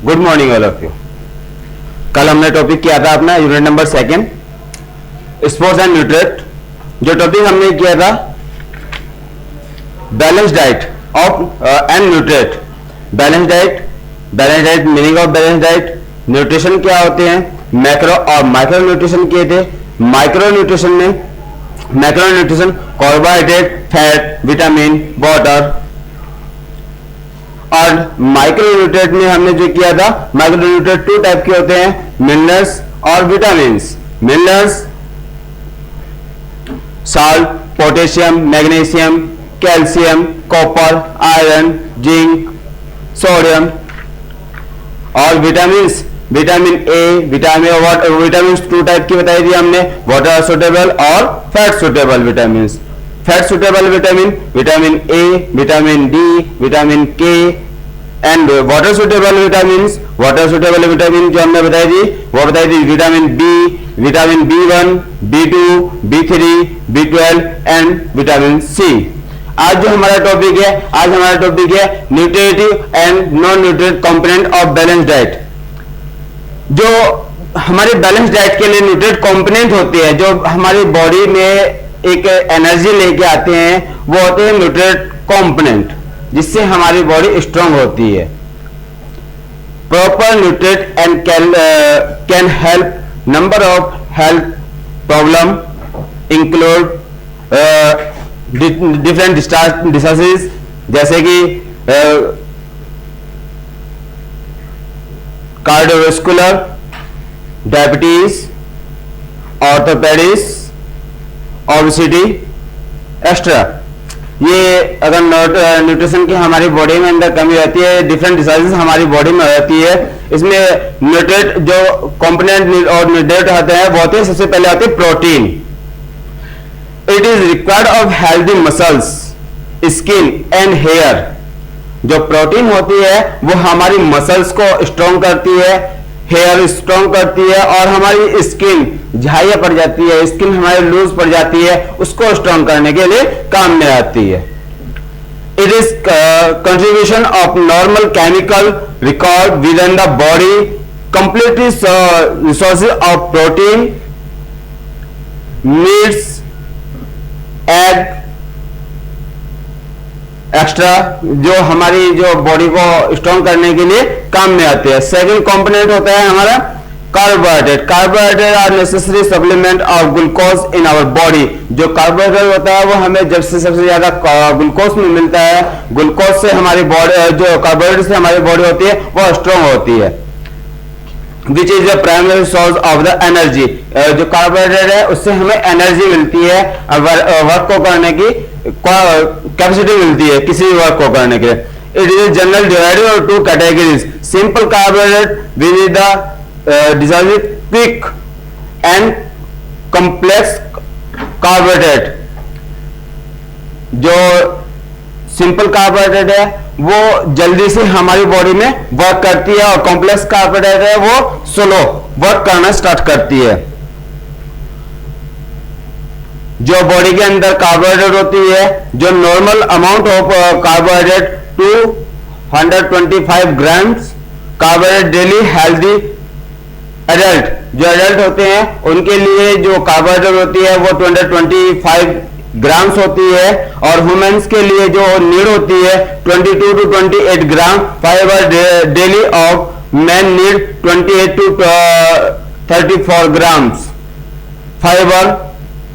Good morning all of you. कल हमने topic किया था अपना unit number 2 sports and nutrient. जो टॉपिक हमने किया था balance diet of and nutrient. Balance diet meaning of balance diet, nutrition क्या होते हैं, मैक्रो और माइक्रो न्यूट्रिशन किए थे। Macro nutrition carbohydrate, fat, vitamin, water. और माइक्रो न्यूट्रिएंट में हमने जो किया था, माइक्रो न्यूट्रिएंट 2 टाइप के होते हैं, मिनरल्स और vitamins. Minerals salt, potassium, magnesium, calcium, copper, iron, zinc, sodium. और vitamins, vitamin A, vitamin 2 type की बताई थी हमने, वाटर सुटेबल और fat soluble vitamins. Fat soluble vitamin A, vitamin D, vitamin K and water soluble vitamin जो हमने बताई थी वो बताई थी vitamin B, vitamin B1, B2, B3, B12 and vitamin C. आज जो हमारा टॉपिक है nutritive and non nutrient component of balance diet. जो हमारी बैलेंस डाइट के लिए न्यूट्रिएंट कंपोनेंट होते हैं, जो हमारी बॉडी में एक एनर्जी लेके आते हैं, वो होते हैं न्यूट्रिएंट कंपोनेंट, जिससे हमारी बॉडी स्ट्रांग होती है। Proper nutrient and can help number of health problem include different diseases, जैसे कि cardiovascular, diabetes, orthopaedics, obesity extra. ये अगर न्यूट्रिशन की हमारी बॉडी में अंदर कमी रहती है, डिफरेंट डिसीजेस हमारी बॉडी में रहती है। इसमें न्यूट्रिएंट जो कंपोनेंट और न्यूट्रिएंट होते हैं वो होते हैं, सबसे पहले होते हैं protein. It is required of healthy muscles, skin and hair. जो प्रोटीन होती है वो हमारी मसल्स को स्ट्रॉन्ग करती है, हेयर स्ट्रॉन्ग करती है, और हमारी स्किन झाइयां पड़ जाती है, स्किन हमारी लूज पड़ जाती है, उसको स्ट्रॉन्ग करने के लिए काम में आती है। It is contribution of normal chemical record with in the body, completely resources of protein, meets, egg extra, जो हमारी जो बॉडी को स्ट्रॉन्ग करने के लिए काम में आते हैं। सेकंड कंपोनेंट होता है हमारा carbohydrate. Carbohydrate are necessary supplement of glucose in our body. जो कार्बोहाइड्रेट होता है वो हमें जब से सबसे ज्यादा ग्लूकोज में मिलता है, ग्लूकोज से हमारी बॉडी, जो कार्बोहाइड्रेट से हमारी बॉडी होती है वो स्ट्रॉन्ग होती है। Which is the primary source of the energy. जो कार्बोहाइड्रेट है उससे हमें एनर्जी मिलती है, वर्क को करने की कैपेसिटी मिलती है, किसी भी वर्क को करने के लिए। It is general divided on 2 categories, simple carbohydrate which is the dissolved quick and complex carbohydrate. जो सिंपल कार्बोहाइड्रेट है वो जल्दी से हमारी बॉडी में वर्क करती है, और कॉम्प्लेक्स कार्बोहाइड्रेट है वो स्लो वर्क करना स्टार्ट करती है। जो बॉडी के अंदर कार्बोहाइड्रेट होती है, जो normal amount of carbohydrate 225 grams carbohydrate daily healthy adult, जो एडल्ट होते हैं उनके लिए जो कार्बोहाइड्रेट होती है वो 225 ग्राम्स होती है, और वुमेन्स के लिए जो नीड होती है 22 to 28 gram fibre daily, of man need 28 to 34 grams fibre.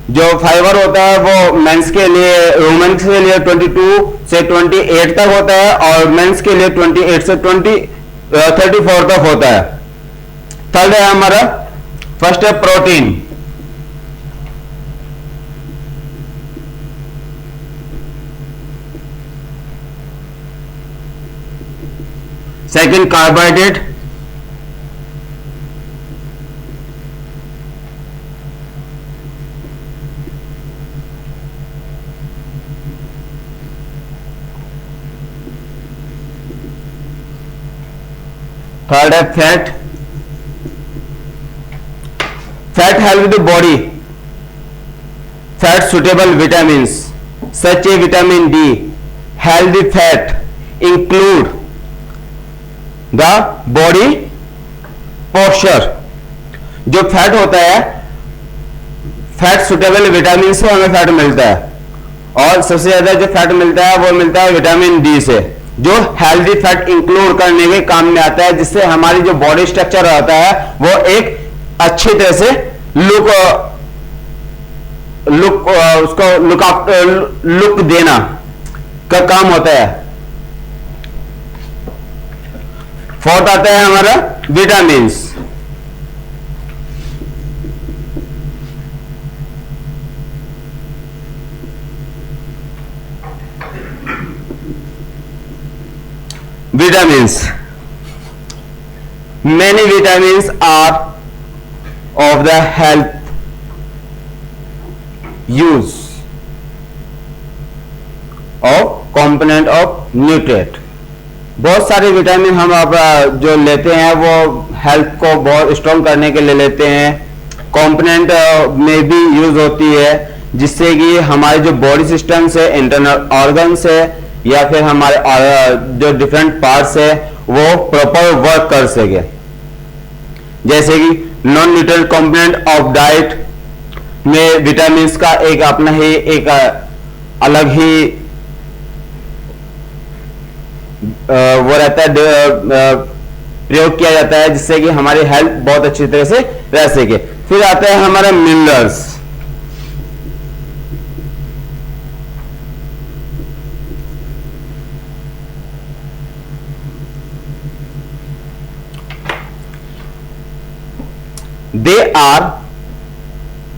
जो फाइबर होता है वो मेंस के लिए, वुमेन्स के लिए 22 से 28 तक होता है, और मेंस के लिए 28 से 34 तक होता है। थर्ड है हमारा, फर्स्ट है प्रोटीन। सेकंड कार्बोहाइड्रेट, थर्ड है fat. Fat help the body, fat soluble vitamin such a vitamin D. Healthy fat include the body posture. जो फैट होता है, फैट सुटेबल विटामिन से हमें फैट मिलता है, और सबसे ज्यादा जो फैट मिलता है वो मिलता है विटामिन डी से, जो हेल्दी फैट इंक्लूड करने के काम में आता है, जिससे हमारी जो बॉडी स्ट्रक्चर होता है वो एक अच्छी तरह से लुक देना का काम होता है। फोर्थ आता है हमारा vitamins. Vitamins. Many vitamins are of the health use of component of nutrient. बहुत सारे विटामिन हम अब जो लेते हैं वो हेल्थ को बहुत स्ट्रॉन्ग करने के लिए लेते हैं, कंपोनेंट में भी यूज होती है, जिससे कि हमारे जो बॉडी सिस्टम से, इंटरनल ऑर्गन्स है या फिर हमारे जो डिफरेंट पार्ट्स है वो प्रॉपर वर्क कर सके। जैसे कि non nutrient component of diet में विटामिन का एक अपना ही एक अलग ही वो रहता है, प्रयोग किया जाता है, जिससे कि हमारी हेल्थ बहुत अच्छी तरह से रह सके। फिर आता है हमारा minerals. They are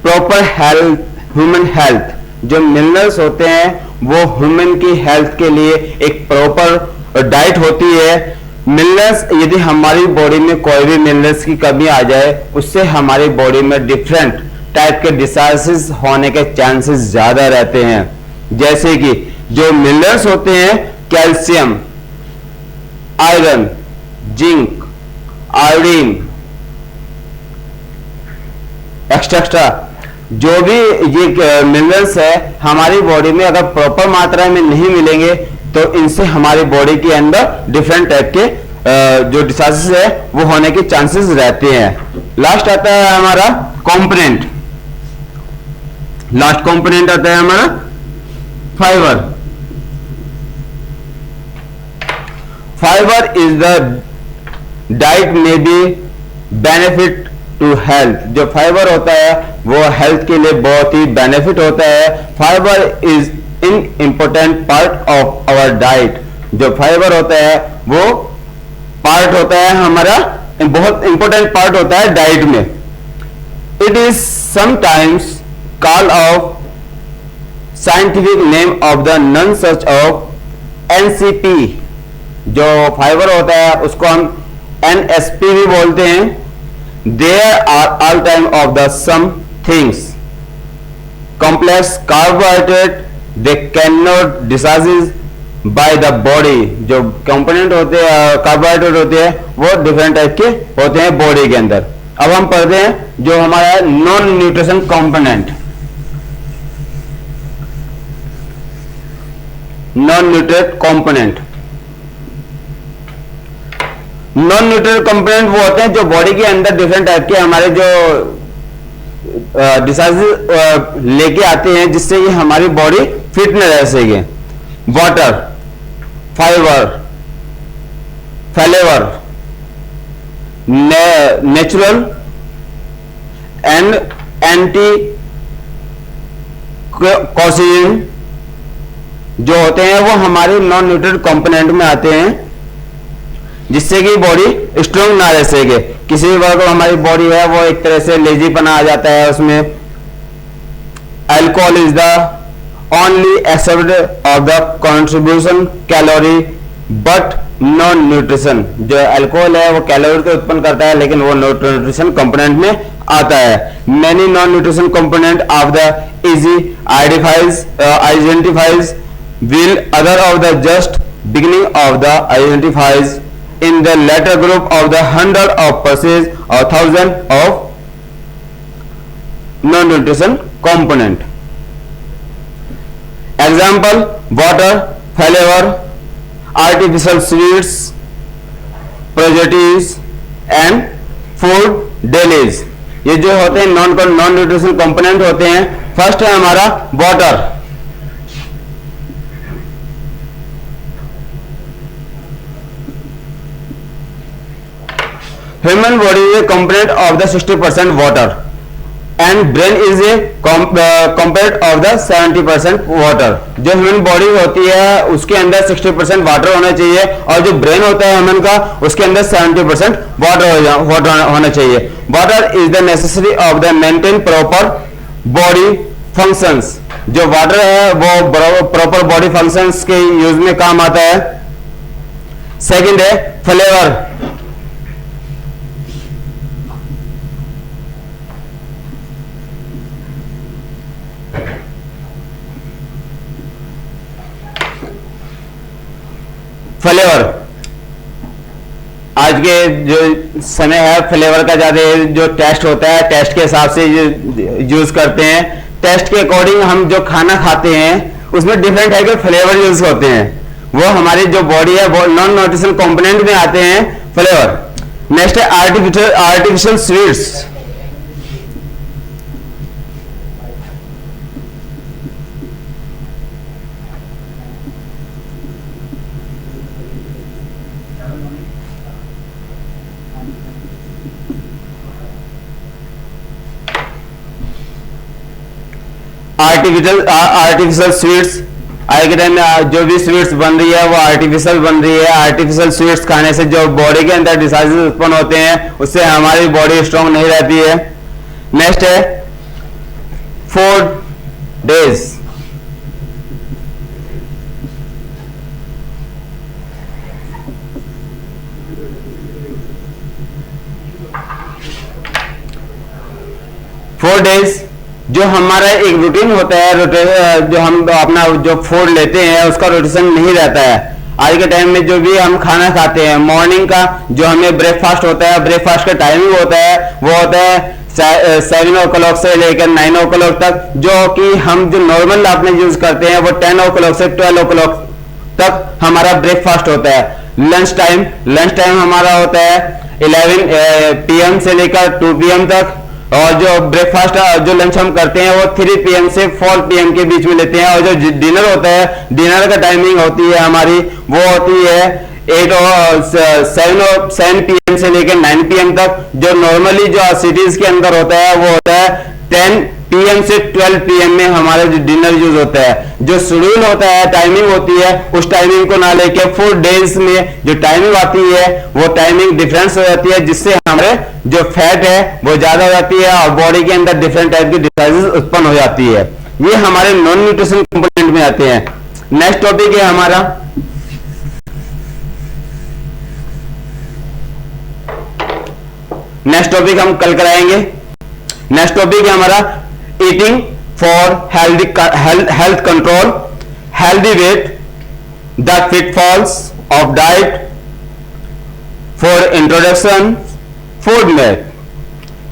proper health, human health. जो मिनरल्स होते हैं वो ह्यूमन की हेल्थ के लिए एक प्रॉपर डाइट होती है। मिनरल्स, यदि हमारी बॉडी में कोई भी मिनरल्स की कमी आ जाए, उससे हमारी बॉडी में डिफरेंट टाइप के डिसीजेस होने के चांसेस ज्यादा रहते हैं। जैसे कि जो मिनरल्स होते हैं, calcium, iron, zinc, iodine, extra जो भी ये मिनरल्स है हमारी बॉडी में अगर प्रॉपर मात्रा में नहीं मिलेंगे तो इनसे हमारी बॉडी के अंदर डिफरेंट टाइप के जो डिसीजेस है वो होने के चांसेस रहते हैं। लास्ट आता है हमारा कंपोनेंट। लास्ट कंपोनेंट आता है हमारा fibre. Fibre is the diet में बी बेनिफिट टू हेल्थ। जो फाइबर होता है वो हेल्थ के लिए बहुत ही बेनिफिट होता है। Fibre is in important part of our diet. जो फाइबर होता है वो पार्ट होता है हमारा, बहुत इंपॉर्टेंट पार्ट होता है डाइट में। It is sometimes called off scientific name of the non such of NCP. जो फाइबर होता है उसको हम एनएसपी भी बोलते हैं। There are all time of the some things complex carbohydrate they cannot digested by the body। जो component होते हैं कार्बोहाइड्रेट होते हैं वो डिफरेंट टाइप के होते हैं बॉडी के अंदर। अब हम पढ़ते हैं जो हमारा non nutrition component. Non nutrient component, non nutrient component वो होते हैं जो बॉडी के अंदर डिफरेंट टाइप के हमारे जो डिसीजेस लेके आते हैं, जिससे कि हमारी बॉडी फिट न रह सके। Water, fibre, flavour, natural and anti कॉसिन जो होते हैं वो हमारे नॉन न्यूट्रिएंट कंपोनेंट में आते हैं, जिससे कि बॉडी स्ट्रांग ना रह सके। किसी भी वर्ग हमारी बॉडी है वो एक तरह से लेजीपना आ जाता है उसमें। Alcohol is the only except of the contribution calorie but non nutrition. जो अल्कोहल है वो कैलोरी तो उत्पन्न करता है लेकिन वो न्यूट्रिशन कंपोनेंट में आता है। Many non nutrition component of the easy identifies will other of the just beginning of the identifies in the latter group of the hundred of percent or thousand of non-nutrition component. Example: water, flavor, artificial sweets, preservatives and food डेलीज। ये जो होते हैं non nutritional component होते हैं। First है हमारा water. Human body is a component of the 60% water and brain is a component of the 70% water. जो ह्यूमन बॉडी होती है उसके अंदर 60% वाटर होना चाहिए और जो ब्रेन होता है ह्यूमन का उसके अंदर 70% वाटर होना चाहिए। Water is the necessary of the maintain proper body functions. जो वाटर है वो प्रॉपर बॉडी फंक्शंस के यूज में काम आता है। सेकंड है फ्लेवर। फ्लेवर आज के जो समय है फ्लेवर का ज्यादा जो टेस्ट होता है टेस्ट के हिसाब से यूज करते हैं। टेस्ट के अकॉर्डिंग हम जो खाना खाते हैं उसमें डिफरेंट टाइप के फ्लेवर यूज होते हैं। वो हमारी जो बॉडी है वो नॉन न्यूट्रिशनल कंपोनेंट में आते हैं फ्लेवर। नेक्स्ट है आर्टिफिशियल स्वीट्स। आर्टिफिशियल स्वीट्स आज के टाइम में जो भी स्वीट्स बन रही है वो आर्टिफिशियल बन रही है। आर्टिफिशियल स्वीट्स खाने से जो बॉडी के अंदर डिसीजेस उत्पन्न होते हैं उससे हमारी बॉडी स्ट्रांग नहीं रहती है। नेक्स्ट है 4 days। जो हमारा एक रूटीन होता है, जो हम अपना जो फूड लेते हैं उसका रोटेशन नहीं रहता है। आज के टाइम में जो भी हम खाना खाते हैं मॉर्निंग का जो हमें ब्रेकफास्ट होता है, ब्रेकफास्ट का टाइमिंग होता है वो होता है 7 o'clock से लेकर 9 o'clock तक, जो कि हम जो नॉर्मल अपने यूज करते हैं वो 10 o'clock से 12 o'clock तक हमारा ब्रेकफास्ट होता है। लंच टाइम हमारा होता है 11 PM से लेकर 2 PM तक, और जो ब्रेकफास्ट जो लंच हम करते हैं वो 3 PM से 4 PM के बीच में लेते हैं। और जो डिनर होता है, डिनर का टाइमिंग होती है हमारी वो होती है 7 PM से लेकर 9 PM तक। जो नॉर्मली जो सिटीज के अंदर होता है वो होता है 10 PM से 12 PM में हमारा जो डिनर यूज होता है। जो शेड्यूल होता है, टाइमिंग होती है, उस टाइमिंग को ना लेके 4 days में जो टाइमिंग आती है वो टाइमिंग डिफरेंस हो जाती है, जिससे हमारे जो फैट है वो ज्यादा हो जाती है और बॉडी के अंदर डिफरेंट टाइप की डिसीजेस उत्पन्न हो जाती है। ये हमारे नॉन न्यूट्रिशन कंपोनेंट में आते हैं। नेक्स्ट टॉपिक है हमारा हम कल कराएंगे। नेक्स्ट टॉपिक है हमारा eating for health control, healthy weight, the pitfalls of diet, for introduction, food mate.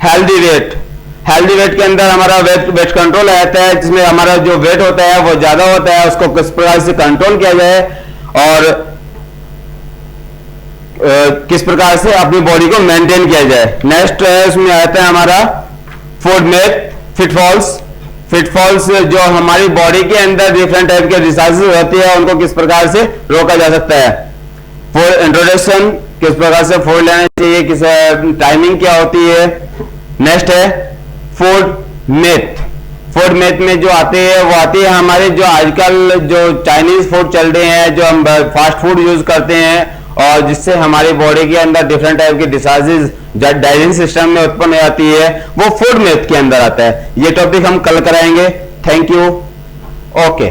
Healthy weight के अंदर हमारा वेट कंट्रोल आता है, जिसमें हमारा जो वेट होता है वो ज्यादा होता है, उसको किस प्रकार से कंट्रोल किया जाए और किस प्रकार से अपनी बॉडी को मेंटेन किया जाए। नेक्स्ट उसमें आता है हमारा फूड मेट, फिटफॉल्स जो हमारी बॉडी के अंदर डिफरेंट टाइप के डिसीजेस होती है उनको किस प्रकार से रोका जा सकता है। फूड इंट्रोडक्शन, किस प्रकार से फूड लेना चाहिए, किस टाइमिंग क्या होती है। नेक्स्ट है फूड मेथ में जो आते हैं वो आती है हमारे जो आजकल जो चाइनीज फूड चल रहे हैं, जो हम फास्ट फूड यूज करते हैं और जिससे हमारी बॉडी के अंदर डिफरेंट टाइप की डिसीजेस डाइजेशन सिस्टम में उत्पन्न हो जाती है, वो फूड मेथ के अंदर आता है। ये टॉपिक हम कल कराएंगे। Thank you. ओके।